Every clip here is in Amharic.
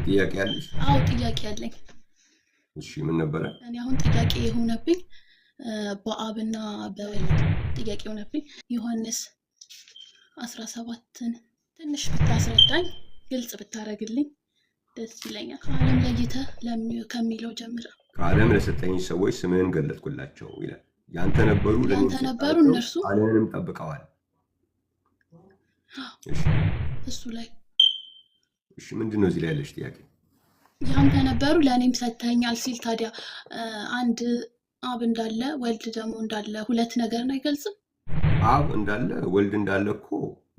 ጥያቄ አለሽ? አዎ ጥያቄ አለኝ። እሺ ምን ነበረ? እኔ አሁን ጥያቄ የሆነብኝ በአብና በወልድ ጥያቄ የሆነብኝ ዮሐንስ 17ን ትንሽ ብታስረዳኝ ግልጽ ብታረግልኝ ደስ ይለኛል። ከዓለም ለይተህ ከሚለው ጀምረ ከዓለም ለሰጠኝ ሰዎች ስምህን ገለጥኩላቸው ይላል። ያንተ ነበሩ እነርሱ ዓለምንም ጠብቀዋል። እሱ ላይ እሺ ምንድን ነው እዚህ ላይ ያለሽ ጥያቄ? ያንተ ነበሩ ለእኔም ሰጥተኛል ሲል ታዲያ አንድ አብ እንዳለ ወልድ ደግሞ እንዳለ ሁለት ነገር ነው አይገልጽም? አብ እንዳለ ወልድ እንዳለ እኮ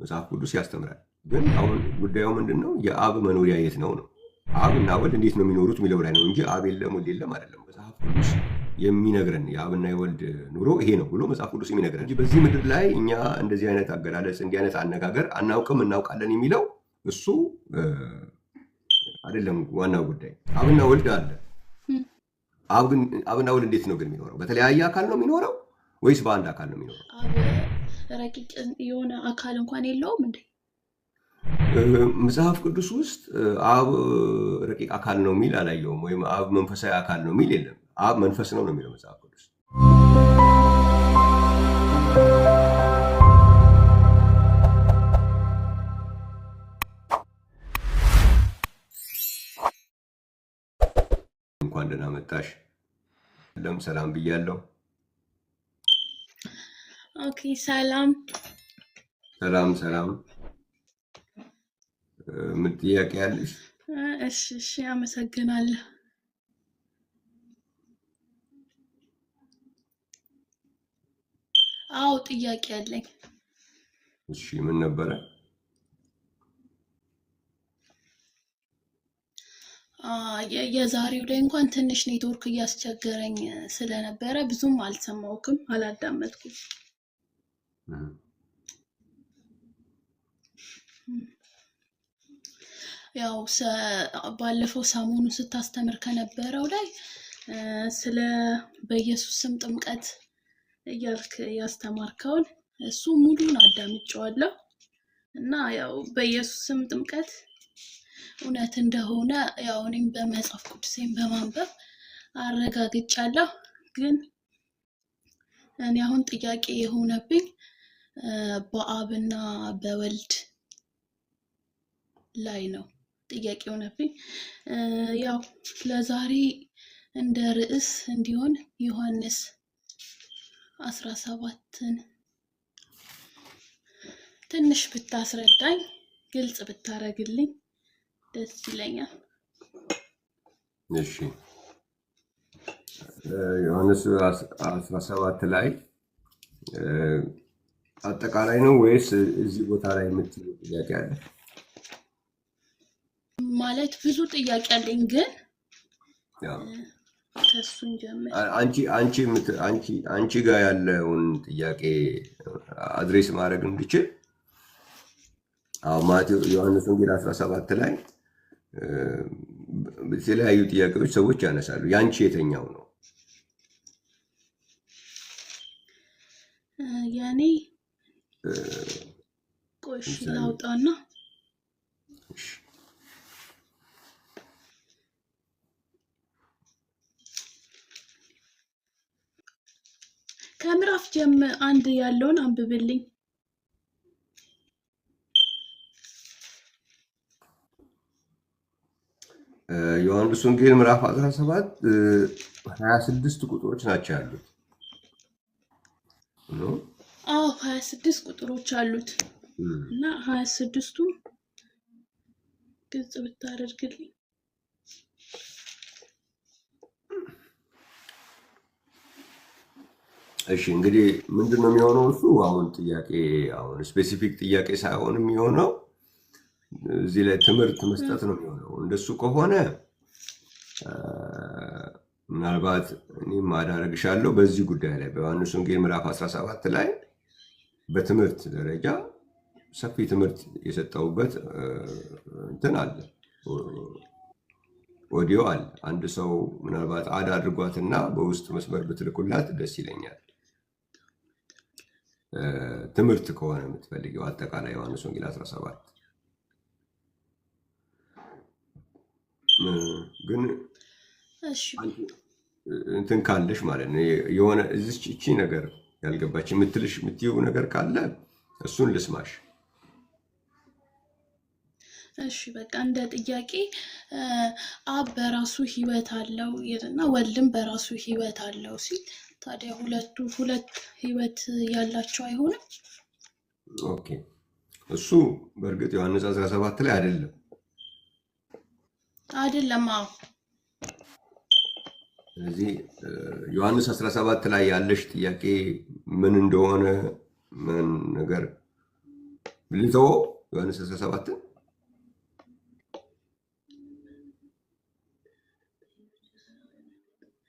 መጽሐፍ ቅዱስ ያስተምራል። ግን አሁን ጉዳዩ ምንድን ነው? የአብ መኖሪያ የት ነው ነው? አብ እና ወልድ እንዴት ነው የሚኖሩት የሚለው ላይ ነው እንጂ አብ የለም ወልድ የለም አይደለም። መጽሐፍ ቅዱስ የሚነግረን የአብና የወልድ ኑሮ ይሄ ነው ብሎ መጽሐፍ ቅዱስ የሚነግረን እንጂ በዚህ ምድር ላይ እኛ እንደዚህ አይነት አገላለጽ እንዲህ አይነት አነጋገር አናውቅም እናውቃለን የሚለው እሱ አይደለም ዋናው ጉዳይ። አብና ወልድ አለ። አብና ወልድ እንዴት ነው ግን የሚኖረው? በተለያየ አካል ነው የሚኖረው ወይስ በአንድ አካል ነው የሚኖረው? አብ ረቂቅ የሆነ አካል እንኳን የለውም እንዴ? መጽሐፍ ቅዱስ ውስጥ አብ ረቂቅ አካል ነው የሚል አላየውም። ወይም አብ መንፈሳዊ አካል ነው የሚል የለም። አብ መንፈስ ነው የሚለው መጽሐፍ ቅዱስ። እንኳን ደህና መጣሽ። ሰላም ብያለሁ። ኦኬ ሰላም ሰላም። ምን ጥያቄ ያለሽ? እሺ አመሰግናለሁ። አዎ ጥያቄ አለኝ። እሺ ምን ነበረ? የዛሬው ላይ እንኳን ትንሽ ኔትወርክ እያስቸገረኝ ስለነበረ ብዙም አልሰማውክም፣ አላዳመጥኩም። ያው ባለፈው ሰሞኑ ስታስተምር ከነበረው ላይ ስለ በኢየሱስ ስም ጥምቀት እያልክ ያስተማርከውን እሱ ሙሉን አዳምጬዋለሁ እና ያው በኢየሱስ ስም ጥምቀት እውነት እንደሆነ ያው እኔም በመጽሐፍ ቅዱሴን በማንበብ አረጋግጫለሁ። ግን እኔ አሁን ጥያቄ የሆነብኝ በአብና በወልድ ላይ ነው ጥያቄ የሆነብኝ። ያው ለዛሬ እንደ ርዕስ እንዲሆን ዮሐንስ 17ን ትንሽ ብታስረዳኝ ግልጽ ብታረግልኝ ደስ ይለኛል። እሺ ዮሐንስ 17 ላይ አጠቃላይ ነው ወይስ እዚህ ቦታ ላይ የምትለው ጥያቄ አለ? ማለት ብዙ ጥያቄ አለኝ፣ ግን ከሱን ጀምር። አንቺ ጋር ያለውን ጥያቄ አድሬስ ማድረግ እንድችል ዮሐንስ ወንጌል 17 ላይ የተለያዩ ጥያቄዎች ሰዎች ያነሳሉ። ያንቺ የተኛው ነው? ያኔ ቆሽ ላውጣና ከምዕራፍ አንድ ያለውን አንብብልኝ። ዮሐንስ ወንጌል ምዕራፍ 17 26 ቁጥሮች ናቸው ያሉት። አዎ 26 ቁጥሮች አሉት እና 26ቱም ግልጽ ብታደርግልኝ። እሺ እንግዲህ ምንድነው የሚሆነው? እሱ አሁን ስፔሲፊክ ጥያቄ ሳይሆን የሚሆነው እዚህ ላይ ትምህርት መስጠት ነው የሚሆነው። እንደሱ ከሆነ ምናልባት እኔም አዳረግሻለሁ በዚህ ጉዳይ ላይ በዮሐንስ ወንጌል ምዕራፍ 17 ላይ በትምህርት ደረጃ ሰፊ ትምህርት የሰጠውበት እንትን አለ፣ ኦዲዮ አለ። አንድ ሰው ምናልባት አድ አድርጓትና በውስጥ መስመር ብትልኩላት ደስ ይለኛል። ትምህርት ከሆነ የምትፈልገው አጠቃላይ ዮሐንስ ወንጌል 17 ግን እሺ እንትን ካለሽ ማለት ነው የሆነ እዚች እቺ ነገር ያልገባች የምትይው ነገር ካለ እሱን ልስማሽ። እሺ በቃ እንደ ጥያቄ አብ በራሱ ህይወት አለው እና ወልድም በራሱ ህይወት አለው ሲል ታዲያ ሁለት ህይወት ያላቸው አይሆንም? ኦኬ እሱ በእርግጥ ዮሐንስ 17 ላይ አይደለም። አዎ ስለዚህ ዮሐንስ 17 ላይ ያለሽ ጥያቄ ምን እንደሆነ ምን ነገር ልተወው። ዮሐንስ 17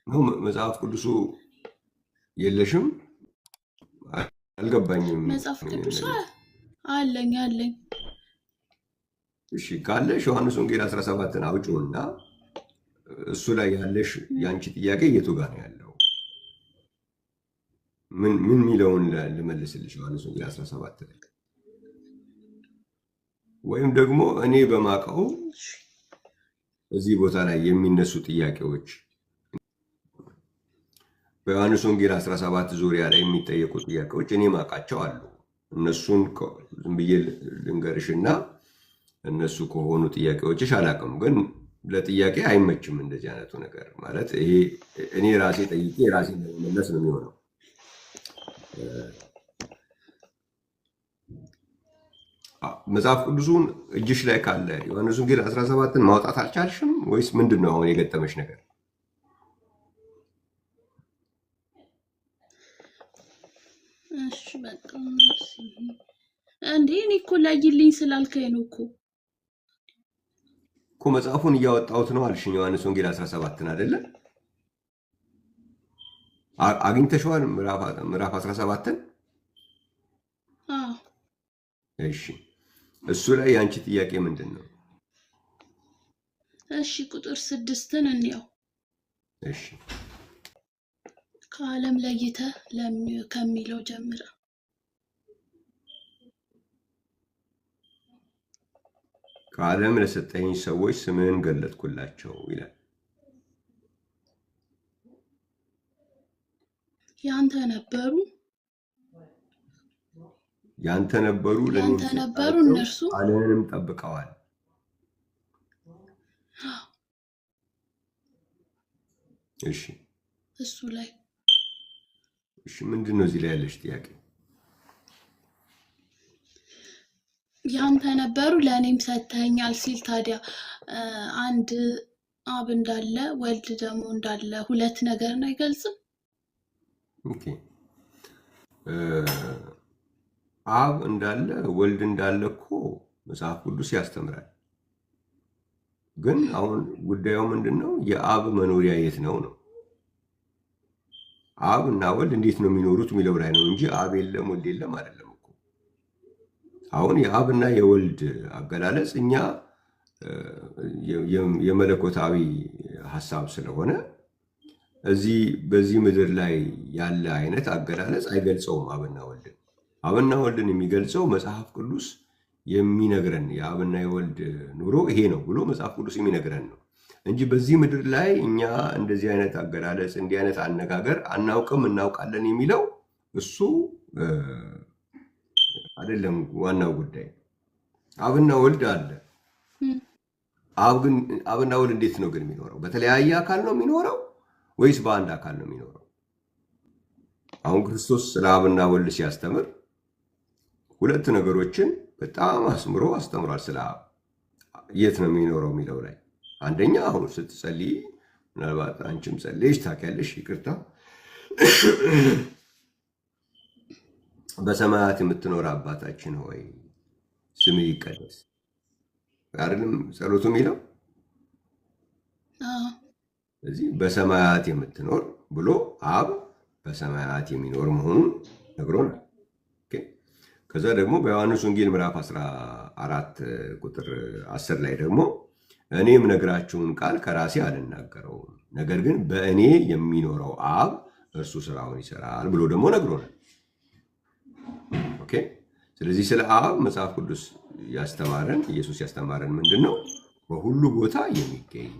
ነው መጽሐፍ ቅዱሱ የለሽም? አልገባኝም። መጽሐፍ ቅዱስ አለኝ። እሺ ካለሽ ዮሐንስ ወንጌል 17ን አውጪውና እሱ ላይ ያለሽ ያንቺ ጥያቄ የቱ ጋር ነው ያለው? ምን የሚለውን ልመልስልሽ ዮሐንስ ወንጌል 17 ላይ ወይም ደግሞ እኔ በማውቀው እዚህ ቦታ ላይ የሚነሱ ጥያቄዎች በዮሐንስ ወንጌል 17 ዙሪያ ላይ የሚጠየቁ ጥያቄዎች እኔ ማውቃቸው አሉ። እነሱን ዝም ብዬ ልንገርሽና እነሱ ከሆኑ ጥያቄዎችሽ አላውቅም፣ ግን ለጥያቄ አይመችም እንደዚህ አይነቱ ነገር ማለት ይሄ እኔ ራሴ ጠይቄ ራሴ ለመመለስ ነው የሚሆነው። መጽሐፍ ቅዱሱን እጅሽ ላይ ካለ ዮሐንስ ወንጌል 17ን ማውጣት አልቻልሽም ወይስ ምንድን ነው አሁን የገጠመሽ ነገር? እሺ በቃ እንዴ እኔ እኮ ላይልኝ ስላልከኝ ነው እኮ መጽሐፉን እያወጣሁት ነው አልሽኝ። ዮሐንስ ወንጌል 17ን አይደለ? አግኝተሽዋል? ምዕራፍ 17ን? እሺ እሱ ላይ የአንቺ ጥያቄ ምንድን ነው? እሺ ቁጥር 6ን እንየው። እሺ ከዓለም ለይተህ ከሚለው ጀምረ ከዓለም ለሰጠኝ ሰዎች ስምህን ገለጥኩላቸው ይላል። ያንተ ነበሩ እነርሱ ዓለምንም ጠብቀዋል። እሺ እሱ ላይ እሺ ምንድን ነው እዚህ ላይ ያለሽ ጥያቄ? ያንተ ነበሩ ለእኔም ሰጥተኸኛል ሲል ታዲያ አንድ አብ እንዳለ ወልድ ደግሞ እንዳለ ሁለት ነገርን አይገልጽም? ኦኬ አብ እንዳለ ወልድ እንዳለ እኮ መጽሐፍ ቅዱስ ያስተምራል። ግን አሁን ጉዳዩ ምንድን ነው? የአብ መኖሪያ የት ነው ነው። አብ እና ወልድ እንዴት ነው የሚኖሩት የሚለው ላይ ነው እንጂ አብ የለም ወልድ የለም አይደለም እኮ። አሁን የአብና የወልድ አገላለጽ እኛ የመለኮታዊ ሀሳብ ስለሆነ በዚህ ምድር ላይ ያለ አይነት አገላለጽ አይገልጸውም አብና ወልድን። አብና ወልድን የሚገልጸው መጽሐፍ ቅዱስ የሚነግረን የአብና የወልድ ኑሮ ይሄ ነው ብሎ መጽሐፍ ቅዱስ የሚነግረን ነው እንጂ በዚህ ምድር ላይ እኛ እንደዚህ አይነት አገላለጽ እንዲህ አይነት አነጋገር አናውቅም እናውቃለን የሚለው እሱ አይደለም ዋናው ጉዳይ። አብና ወልድ አለ። አብና ወልድ እንዴት ነው ግን የሚኖረው? በተለያየ አካል ነው የሚኖረው ወይስ በአንድ አካል ነው የሚኖረው? አሁን ክርስቶስ ስለ አብና ወልድ ሲያስተምር ሁለት ነገሮችን በጣም አስምሮ አስተምሯል። ስለ አብ የት ነው የሚኖረው የሚለው ላይ አንደኛ አሁን ስትጸልይ ምናልባት አንቺም ጸልየሽ ታውቂያለሽ፣ ይቅርታ በሰማያት የምትኖር አባታችን ሆይ ስምህ ይቀደስ አይደለም ጸሎቱ የሚለው? ስለዚህ በሰማያት የምትኖር ብሎ አብ በሰማያት የሚኖር መሆኑን ነግሮናል። ከዛ ደግሞ በዮሐንስ ወንጌል ምዕራፍ 14 ቁጥር 10 ላይ ደግሞ እኔም ነግራችሁን ቃል ከራሴ አልናገረውም፣ ነገር ግን በእኔ የሚኖረው አብ እርሱ ስራውን ይሰራል ብሎ ደግሞ ነግሮናል። ኦኬ። ስለዚህ ስለ አብ መጽሐፍ ቅዱስ ያስተማረን ኢየሱስ ያስተማረን ምንድን ነው? በሁሉ ቦታ የሚገኝ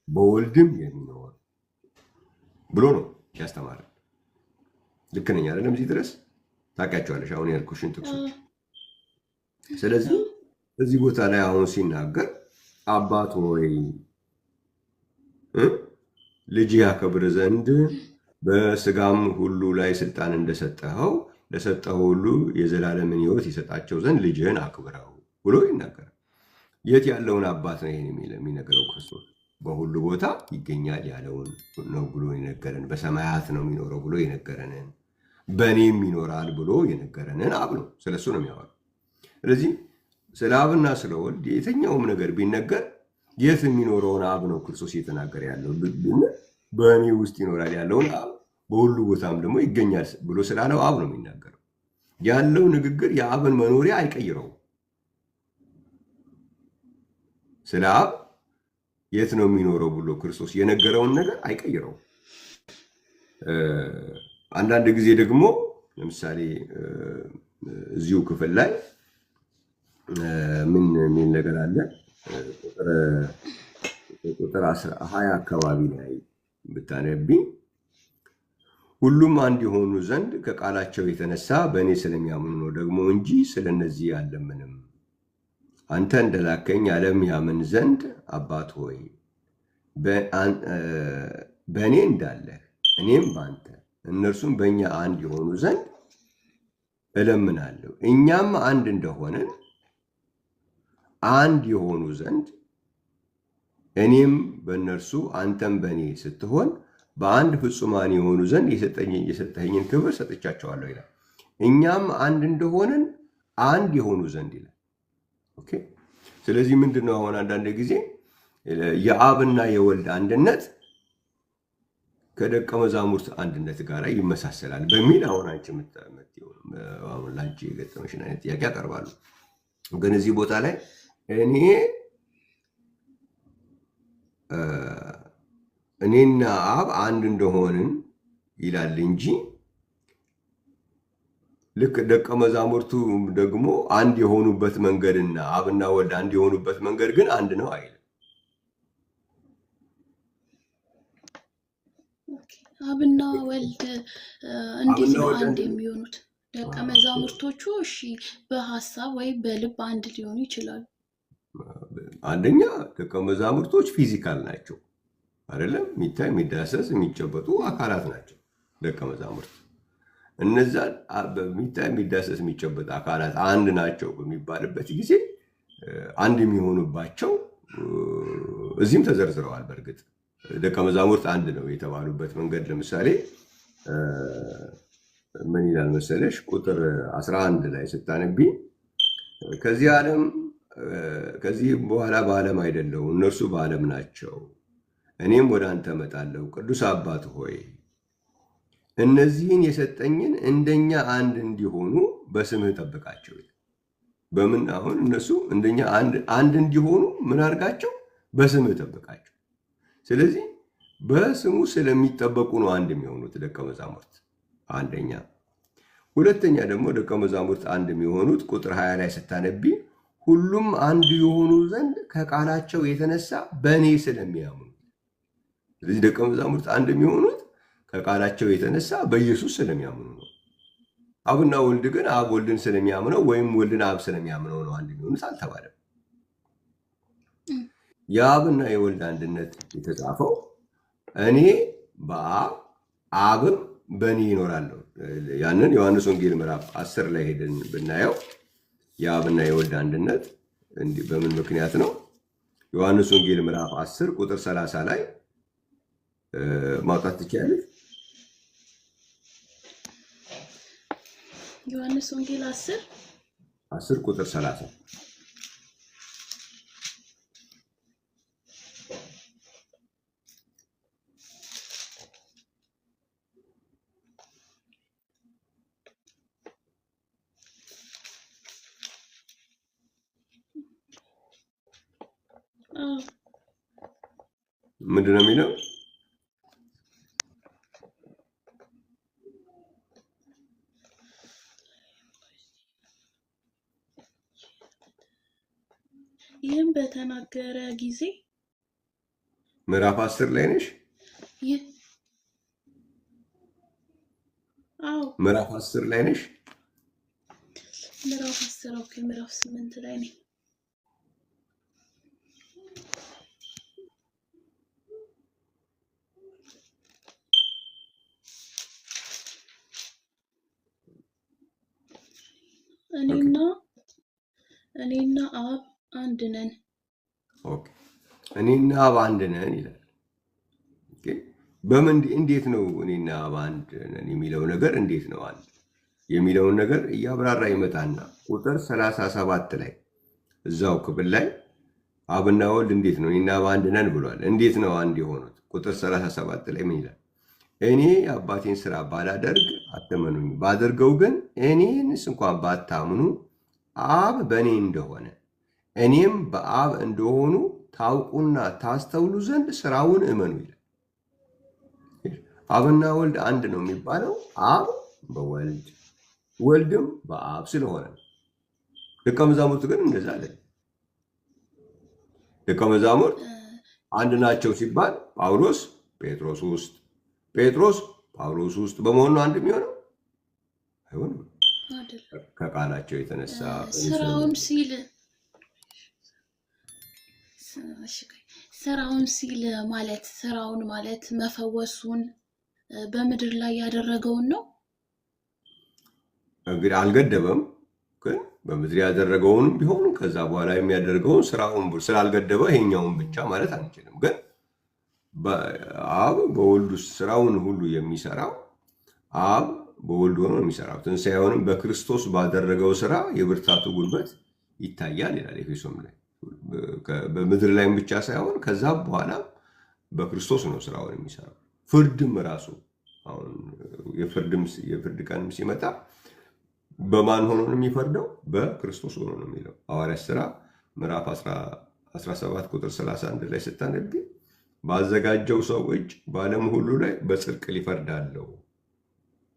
በወልድም የሚኖር ብሎ ነው ያስተማረን። ልክ ነኝ አይደለም? እዚህ ድረስ ታውቂያቸዋለሽ አሁን ያልኩሽን ጥቅሶች። ስለዚህ እዚህ ቦታ ላይ አሁን ሲናገር አባት ሆይ ልጅ ያከብር ዘንድ በስጋም ሁሉ ላይ ስልጣን እንደሰጠኸው ለሰጠኸው ሁሉ የዘላለምን ሕይወት ይሰጣቸው ዘንድ ልጅህን አክብረው ብሎ ይናገራል። የት ያለውን አባት ነው ይህን የሚነገረው? ክርስቶስ በሁሉ ቦታ ይገኛል ያለውን ነው ብሎ የነገረን። በሰማያት ነው የሚኖረው ብሎ የነገረንን፣ በእኔም ይኖራል ብሎ የነገረንን አብ ነው። ስለሱ ነው የሚያወራው። ስለዚህ ስለ አብና ስለ ወልድ የትኛውም ነገር ቢነገር የት የሚኖረውን አብ ነው ክርስቶስ እየተናገረ ያለው። በእኔ ውስጥ ይኖራል ያለውን አብ በሁሉ ቦታም ደግሞ ይገኛል ብሎ ስላለው አብ ነው የሚናገረው። ያለው ንግግር የአብን መኖሪያ አይቀይረውም። ስለ አብ የት ነው የሚኖረው ብሎ ክርስቶስ የነገረውን ነገር አይቀይረውም። አንዳንድ ጊዜ ደግሞ ለምሳሌ እዚሁ ክፍል ላይ ምን የሚል ነገር አለ? ቁጥር 20 አካባቢ ላይ ብታነቢ ሁሉም አንድ የሆኑ ዘንድ ከቃላቸው የተነሳ በእኔ ስለሚያምኑ ነው ደግሞ እንጂ ስለነዚህ አልለምንም። አንተ እንደላከኝ ዓለም ያምን ዘንድ አባት ሆይ በእኔ እንዳለህ እኔም በአንተ እነርሱም በእኛ አንድ የሆኑ ዘንድ እለምናለሁ። እኛም አንድ እንደሆንን አንድ የሆኑ ዘንድ እኔም በእነርሱ አንተም በእኔ ስትሆን በአንድ ፍጹማን የሆኑ ዘንድ የሰጠኸኝን ክብር ሰጥቻቸዋለሁ ይላል። እኛም አንድ እንደሆንን አንድ የሆኑ ዘንድ ይላል። ኦኬ። ስለዚህ ምንድን ነው አሁን አንዳንድ ጊዜ የአብና የወልድ አንድነት ከደቀ መዛሙርት አንድነት ጋር ይመሳሰላል በሚል አሁን ለአንቺ የገጠመሽን አይነት ጥያቄ ያቀርባሉ። ግን እዚህ ቦታ ላይ እኔና አብ አንድ እንደሆንን ይላል እንጂ ልክ ደቀ መዛሙርቱ ደግሞ አንድ የሆኑበት መንገድና አብና ወልድ አንድ የሆኑበት መንገድ ግን አንድ ነው አይልም። አብና ወልድ እንዴት ነው አንድ የሚሆኑት? ደቀ መዛሙርቶቹ እሺ በሀሳብ ወይም በልብ አንድ ሊሆኑ ይችላሉ። አንደኛ ደቀ መዛሙርቶች ፊዚካል ናቸው አይደለም? የሚታይ የሚዳሰስ የሚጨበጡ አካላት ናቸው ደቀ መዛሙርት። እነዛ በሚታይ የሚዳሰስ የሚጨበጥ አካላት አንድ ናቸው በሚባልበት ጊዜ አንድ የሚሆኑባቸው እዚህም ተዘርዝረዋል። በእርግጥ ደቀ መዛሙርት አንድ ነው የተባሉበት መንገድ ለምሳሌ ምን ይላል መሰለሽ? ቁጥር 11 ላይ ስታነቢ ከዚህ በኋላ በዓለም አይደለሁ፣ እነርሱ በዓለም ናቸው፣ እኔም ወደ አንተ እመጣለሁ። ቅዱስ አባት ሆይ እነዚህን የሰጠኝን እንደኛ አንድ እንዲሆኑ በስምህ ጠብቃቸው። በምን አሁን እነሱ እንደኛ አንድ እንዲሆኑ ምን አድርጋቸው? በስምህ ጠብቃቸው። ስለዚህ በስሙ ስለሚጠበቁ ነው አንድ የሚሆኑት ደቀ መዛሙርት አንደኛ። ሁለተኛ ደግሞ ደቀ መዛሙርት አንድ የሚሆኑት ቁጥር 20 ላይ ስታነቢ ሁሉም አንድ የሆኑ ዘንድ ከቃላቸው የተነሳ በእኔ ስለሚያምኑ። ስለዚህ ደቀ መዛሙርት አንድ የሚሆኑት ከቃላቸው የተነሳ በኢየሱስ ስለሚያምኑ ነው። አብና ወልድ ግን አብ ወልድን ስለሚያምነው ወይም ወልድን አብ ስለሚያምነው ነው አንድ የሚሆኑት አልተባለም። የአብና የወልድ አንድነት የተጻፈው እኔ በአብ አብም በእኔ ይኖራለሁ። ያንን ዮሐንስ ወንጌል ምዕራፍ 10 ላይ ሄደን ብናየው የአብና የወልድ አንድነት በምን ምክንያት ነው? ዮሐንስ ወንጌል ምዕራፍ 10 ቁጥር 30 ላይ ማውጣት ትችላለች። ዮሐንስ ወንጌል 10 ቁጥር 30 ምንድን ነው የሚለው? ይህም በተናገረ ጊዜ ምዕራፍ 10 ላይ ነሽ? ይህ አዎ ምዕራፍ 10 ላይ ነሽ? ምዕራፍ 10 ኦኬ፣ ምዕራፍ 8 ላይ ነኝ። እኔና አብ አንድ ነን። ኦኬ፣ እኔና አብ አንድ ነን ይላል። ኦኬ፣ በምን እንዴት ነው እኔና አብ አንድ ነን የሚለው ነገር እንዴት ነው አንድ የሚለውን ነገር እያብራራ ይመጣና ቁጥር 37 ላይ እዛው ክፍል ላይ አብና ወልድ እንዴት ነው እኔና አብ አንድ ነን ብሏል። እንዴት ነው አንድ የሆኑት? ቁጥር 37 ላይ ምን ይላል? እኔ የአባቴን ስራ ባላደርግ አትመኑኝ፣ ባደርገው ግን እኔንስ እንኳን ባታምኑ አብ በእኔ እንደሆነ እኔም በአብ እንደሆኑ ታውቁና ታስተውሉ ዘንድ ስራውን እመኑ ይላል። አብና ወልድ አንድ ነው የሚባለው አብ በወልድ ወልድም በአብ ስለሆነ ነው። ደቀ መዛሙርት ግን እንደዛ አለ። ደቀ መዛሙርት አንድ ናቸው ሲባል ጳውሎስ ጴጥሮስ ውስጥ፣ ጴጥሮስ ጳውሎስ ውስጥ በመሆኑ አንድ የሚሆነው አይሆንም። ከቃላቸው የተነሳ ስራውን ሲል ማለት ስራውን ማለት መፈወሱን በምድር ላይ ያደረገውን ነው። እንግዲህ አልገደበም፣ ግን በምድር ያደረገውን ቢሆን ከዛ በኋላ የሚያደርገውን ስራውን ስላልገደበ ይሄኛውን ብቻ ማለት አንችልም። ግን አብ በወልድ ውስጥ ስራውን ሁሉ የሚሰራው አብ በወልድ ሆኖ የሚሰራው ትንሣኤውንም በክርስቶስ ባደረገው ስራ የብርታቱ ጉልበት ይታያል ይላል ኤፌሶን ላይ። በምድር ላይም ብቻ ሳይሆን ከዛ በኋላ በክርስቶስ ነው ስራውን የሚሰራው። ፍርድም ራሱ አሁን የፍርድ ቀንም ሲመጣ በማን ሆኖ ነው የሚፈርደው? በክርስቶስ ሆኖ ነው የሚለው ሐዋርያት ሥራ ምዕራፍ 17 ቁጥር 31 ላይ ስታነቢ ባዘጋጀው ሰው እጅ በዓለም ሁሉ ላይ በጽድቅ ሊፈርዳለው፣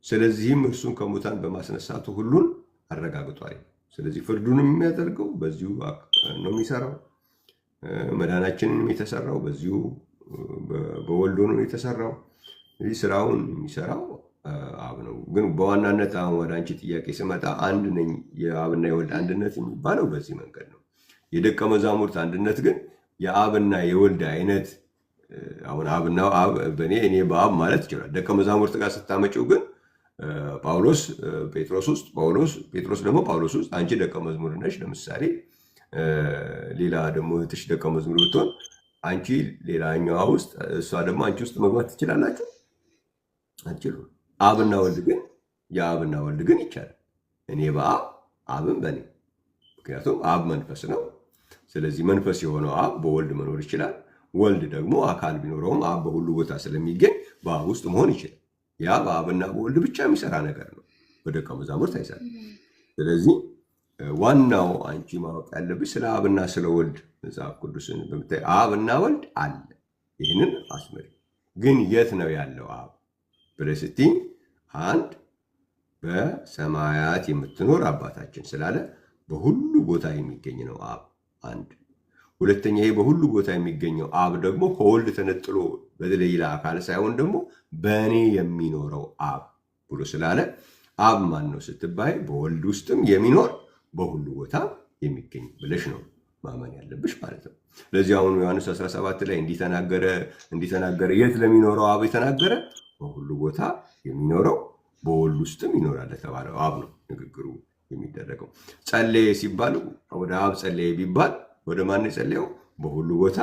ስለዚህም እርሱን ከሙታን በማስነሳቱ ሁሉን አረጋግጧል። ስለዚህ ፍርዱንም የሚያደርገው በዚሁ ነው የሚሰራው። መዳናችንን የተሰራው በዚሁ በወልድ ሆኖ የተሰራው። ስለዚህ ስራውን የሚሰራው አብ ነው። ግን በዋናነት አሁን ወደ አንቺ ጥያቄ ስመጣ አንድ ነኝ የአብና የወልድ አንድነት የሚባለው በዚህ መንገድ ነው። የደቀ መዛሙርት አንድነት ግን የአብና የወልድ አይነት አሁን አብና አብ በእኔ እኔ በአብ ማለት ይችላል። ደቀ መዛሙርት ጋር ስታመጪው ግን ጳውሎስ ጴጥሮስ ውስጥ፣ ጴጥሮስ ደግሞ ጳውሎስ ውስጥ፣ አንቺ ደቀ መዝሙር ነሽ። ለምሳሌ ሌላ ደግሞ እህትሽ ደቀ መዝሙር ብትሆን አንቺ ሌላኛዋ ውስጥ፣ እሷ ደግሞ አንቺ ውስጥ መግባት ትችላላችሁ? አትችሉም። አብና ወልድ ግን የአብና ወልድ ግን ይቻላል። እኔ በአብ አብን በእኔ። ምክንያቱም አብ መንፈስ ነው። ስለዚህ መንፈስ የሆነው አብ በወልድ መኖር ይችላል። ወልድ ደግሞ አካል ቢኖረውም አብ በሁሉ ቦታ ስለሚገኝ በአብ ውስጥ መሆን ይችላል። ያ በአብና በወልድ ብቻ የሚሰራ ነገር ነው፣ በደቀ መዛሙርት አይሰራም። ስለዚህ ዋናው አንቺ ማወቅ ያለብሽ ስለ አብና ስለ ወልድ መጽሐፍ ቅዱስን በምታይ አብና ወልድ አለ። ይህንን አስመሪ። ግን የት ነው ያለው አብ ብለሽ ስትይ አንድ በሰማያት የምትኖር አባታችን ስላለ በሁሉ ቦታ የሚገኝ ነው አብ አንድ። ሁለተኛ ይሄ በሁሉ ቦታ የሚገኘው አብ ደግሞ ከወልድ ተነጥሎ በሌላ አካል ሳይሆን ደግሞ በእኔ የሚኖረው አብ ብሎ ስላለ አብ ማን ነው ስትባይ በወልድ ውስጥም የሚኖር በሁሉ ቦታ የሚገኝ ብለሽ ነው ማመን ያለብሽ ማለት ነው። ስለዚህ አሁን ዮሐንስ 17 ላይ እንዲተናገረ የት ለሚኖረው አብ የተናገረ በሁሉ ቦታ የሚኖረው በወልድ ውስጥም ይኖራል የተባለው አብ ነው ንግግሩ የሚደረገው። ጸለየ ሲባል ወደ አብ ጸለየ ቢባል ወደ ማን የጸለየው? በሁሉ ቦታ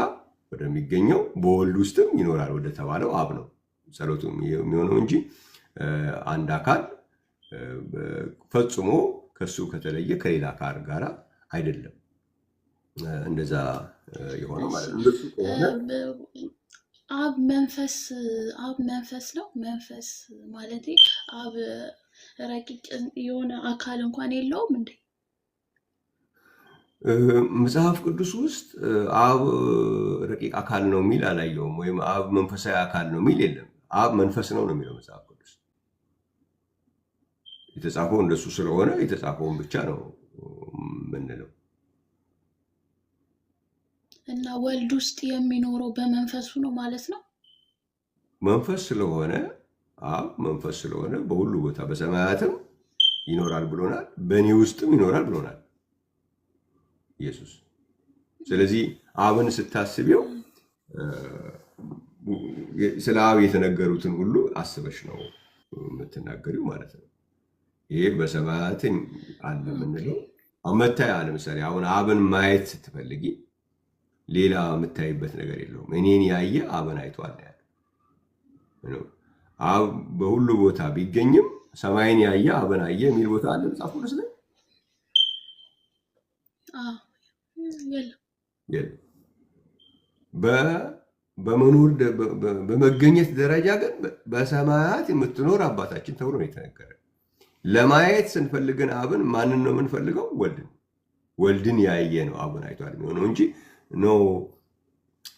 ወደሚገኘው በወልድ ውስጥም ይኖራል ወደ ተባለው አብ ነው ጸሎቱ የሚሆነው እንጂ አንድ አካል ፈጽሞ ከሱ ከተለየ ከሌላ አካል ጋር አይደለም እንደዛ የሆነው ማለት ነው። አብ መንፈስ ነው። መንፈስ ማለት አብ ረቂቅ የሆነ አካል እንኳን የለውም እንዴ? መጽሐፍ ቅዱስ ውስጥ አብ ረቂቅ አካል ነው የሚል አላየውም። ወይም አብ መንፈሳዊ አካል ነው የሚል የለም። አብ መንፈስ ነው ነው የሚለው መጽሐፍ ቅዱስ። የተጻፈው እንደሱ ስለሆነ የተጻፈውን ብቻ ነው የምንለው። እና ወልድ ውስጥ የሚኖረው በመንፈሱ ነው ማለት ነው። መንፈስ ስለሆነ አብ መንፈስ ስለሆነ በሁሉ ቦታ በሰማያትም ይኖራል ብሎናል፣ በእኔ ውስጥም ይኖራል ብሎናል ኢየሱስ። ስለዚህ አብን ስታስቢው ስለ አብ የተነገሩትን ሁሉ አስበሽ ነው የምትናገሪው ማለት ነው። ይሄ በሰማያት አለ የምንለው መታያ። ለምሳሌ አሁን አብን ማየት ስትፈልጊ ሌላ የምታይበት ነገር የለውም። እኔን ያየ አብን አይቷል ያለው። አብ በሁሉ ቦታ ቢገኝም ሰማይን ያየ አብን አየ የሚል ቦታ አለ መጽሐፍ ቅዱስ ላይ የለም። በመኖር በመገኘት ደረጃ ግን በሰማያት የምትኖር አባታችን ተብሎ ነው የተነገረ። ለማየት ስንፈልግን አብን ማንን ነው የምንፈልገው? ወልድን ያየ ነው አብን አይቷል የሚሆነው እንጂ ነው።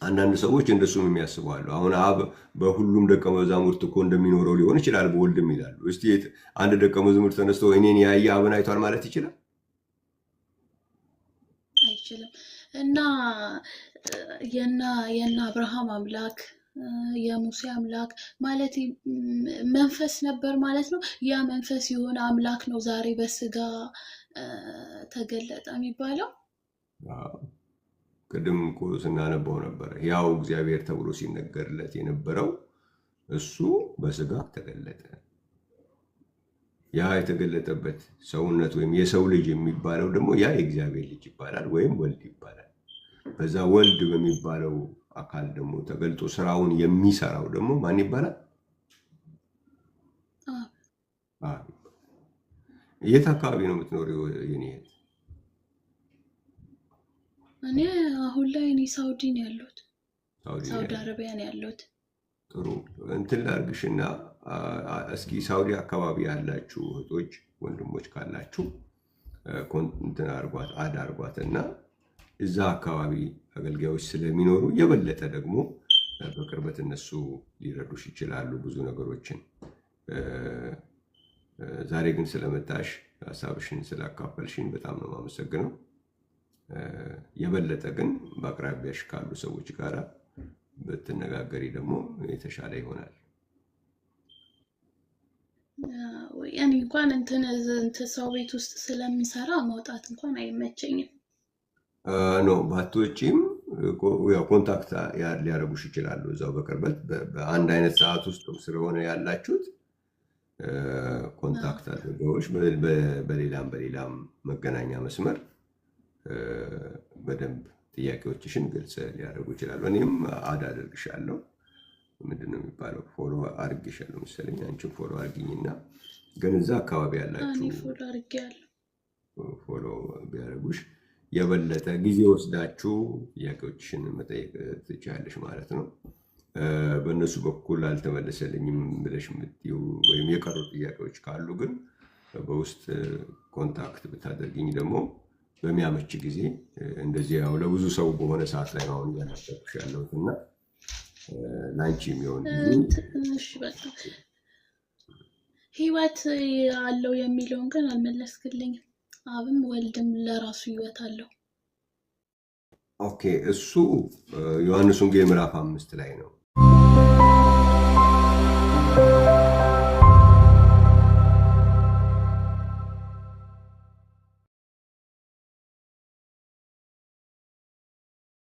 አንዳንድ ሰዎች እንደሱም የሚያስቡ አሉ። አሁን አብ በሁሉም ደቀ መዛሙርት እኮ እንደሚኖረው ሊሆን ይችላል በወልድም ይላሉ። እስቲ አንድ ደቀ መዝሙር ተነስቶ እኔን ያየ አብን አይቷል ማለት ይችላል? አይችልም። እና የና አብርሃም አምላክ የሙሴ አምላክ ማለት መንፈስ ነበር ማለት ነው። ያ መንፈስ የሆነ አምላክ ነው ዛሬ በስጋ ተገለጠ የሚባለው። ቅድም እኮ ስናነበው ነበረ። ያው እግዚአብሔር ተብሎ ሲነገርለት የነበረው እሱ በስጋ ተገለጠ። ያ የተገለጠበት ሰውነት ወይም የሰው ልጅ የሚባለው ደግሞ ያ የእግዚአብሔር ልጅ ይባላል ወይም ወልድ ይባላል። በዛ ወልድ በሚባለው አካል ደግሞ ተገልጦ ስራውን የሚሰራው ደግሞ ማን ይባላል? የት አካባቢ ነው የምትኖሪው የኔ እህት? እኔ አሁን ላይ ሳውዲ ነው ያለሁት። ሳውዲ አረቢያ ነው ያለሁት። ጥሩ እንትን ላድርግሽና እስኪ ሳውዲ አካባቢ ያላችሁ እህቶች ወንድሞች ካላችሁ እንትን አድርጓት እና እዛ አካባቢ አገልጋዮች ስለሚኖሩ የበለጠ ደግሞ በቅርበት እነሱ ሊረዱሽ ይችላሉ ብዙ ነገሮችን። ዛሬ ግን ስለመጣሽ ሀሳብሽን ስላካፈልሽኝ በጣም ነው የማመሰግነው። የበለጠ ግን በአቅራቢያሽ ካሉ ሰዎች ጋር ብትነጋገሪ ደግሞ የተሻለ ይሆናል። እኔ እንኳን እንትን ሰው ቤት ውስጥ ስለሚሰራ መውጣት እንኳን አይመቸኝም። ኖ ባቶችም ኮንታክት ሊያደርጉሽ ይችላሉ እዛው በቅርበት በአንድ አይነት ሰዓት ውስጥ ስለሆነ ያላችሁት ኮንታክት አድርገውሽ በሌላም መገናኛ መስመር በደንብ ጥያቄዎችሽን ግልጽ ሊያደርጉ ይችላሉ። እኔም አድርግሻለሁ። ምንድነው የሚባለው? ፎሎ አድርግሻለሁ መሰለኝ። አንቺን ፎሎ አድርጊኝና ግን እዛ አካባቢ ያላችሁ ፎሎ ቢያደርጉሽ የበለጠ ጊዜ ወስዳችሁ ጥያቄዎችሽን መጠየቅ ትችላለሽ ማለት ነው። በእነሱ በኩል አልተመለሰልኝም ብለሽ የምትይው ወይም የቀሩ ጥያቄዎች ካሉ ግን በውስጥ ኮንታክት ብታደርግኝ ደግሞ በሚያመች ጊዜ እንደዚህ ያው ለብዙ ሰው በሆነ ሰዓት ላይ ነው እያናገርኩሽ ያለሁት እና ለአንቺ የሚሆን ህይወት አለው የሚለውን ግን አልመለስክልኝም። አብም ወልድም ለራሱ ህይወት አለው። ኦኬ፣ እሱ ዮሐንስ ወንጌል ምዕራፍ 5 ላይ ነው